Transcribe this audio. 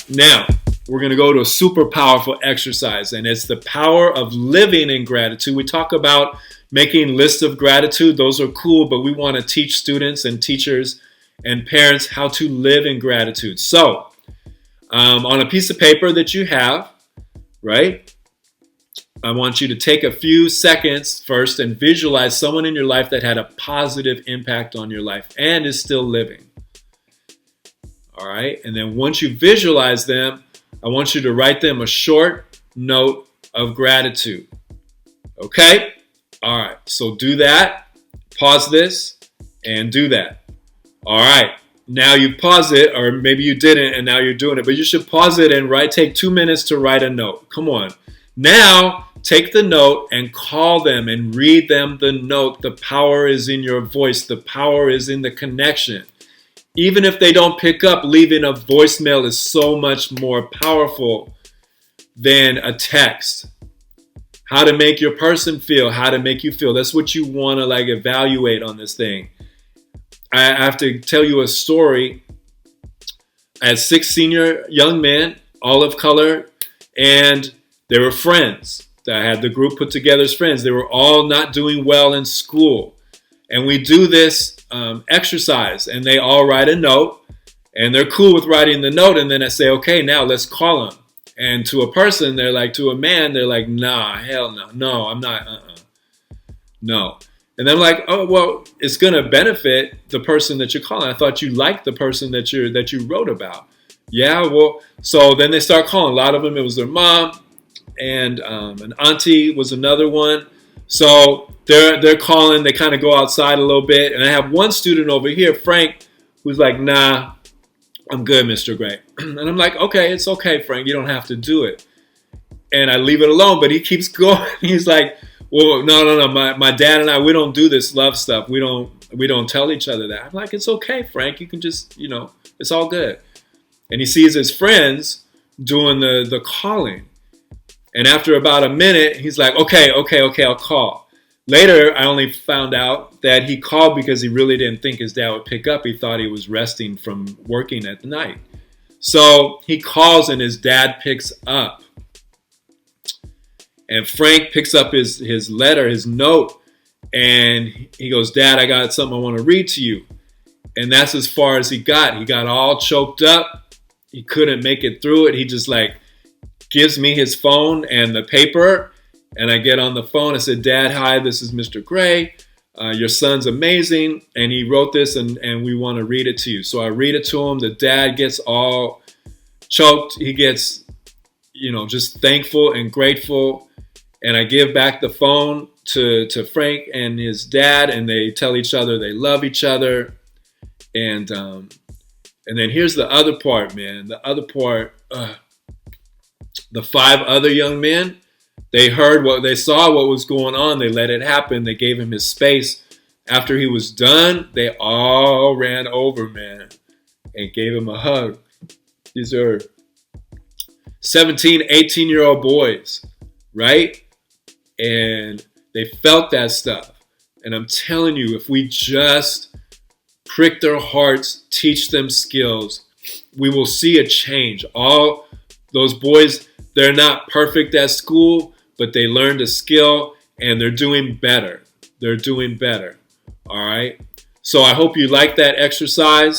Now, we're going to go to a super powerful exercise, and it's the power of living in gratitude. We talk about making lists of gratitude. Those are cool, but we want to teach students and teachers and parents how to live in gratitude. So, on a piece of paper that you have, right? I want you to take a few seconds first and visualize someone in your life that had a positive impact on your life and is still living. All right. And then once you visualize them, I want you to write them a short note of gratitude. Okay. All right. So do that. Pause this and do that. All right. Now you pause it, or maybe you didn't and now you're doing it, but you should pause it and take 2 minutes to write a note. Come on. Now take the note and call them and read them the note. The power is in your voice. The power is in the connection. Even if they don't pick up, leaving a voicemail is so much more powerful than a text. How to make your person feel, how to make you feel. That's what you want to evaluate on this thing. I have to tell you a story. I had 6 senior young men, all of color, and they were friends. I had the group put together as friends. They were all not doing well in school. And we do this exercise, and they all write a note, and they're cool with writing the note. And then I say, okay, now let's call them. And to a person, they're like, to a man, they're like, nah, hell no. No, I'm not, no. And then I'm like, oh, well, it's going to benefit the person that you're calling. I thought you liked the person that you wrote about. Yeah, well, so then they start calling. A lot of them, it was their mom, and an auntie was another one. So they're calling. They kind of go outside a little bit. And I have one student over here, Frank, who's like, nah, I'm good, Mr. Gray. And I'm like, okay, it's okay, Frank. You don't have to do it. And I leave it alone, but he keeps going. He's like, well, no. My dad and I, we don't do this love stuff. We don't tell each other that. I'm like, it's okay, Frank. You can just, it's all good. And he sees his friends doing the calling. And after about a minute, he's like, okay, I'll call. Later, I only found out that he called because he really didn't think his dad would pick up. He thought he was resting from working at the night. So he calls and his dad picks up. And Frank picks up his letter, his note, and he goes, Dad, I got something I want to read to you. And that's as far as he got. He got all choked up. He couldn't make it through it. He just gives me his phone and the paper, and I get on the phone. I said, Dad, hi, this is Mr. Gray. Your son's amazing, and he wrote this, and we want to read it to you. So I read it to him. The dad gets all choked. He gets, just thankful and grateful, and I give back the phone to Frank and his dad, and they tell each other they love each other. And then here's the other part, man. The other part, the 5 other young men, they saw what was going on. They let it happen. They gave him his space. After he was done, they all ran over, man, and gave him a hug. These are 17, 18-year-old boys, right? And they felt that stuff. And I'm telling you, if we just prick their hearts, teach them skills, we will see a change. All those boys, they're not perfect at school, but they learned a skill and they're doing better. They're doing better. All right. So I hope you like that exercise.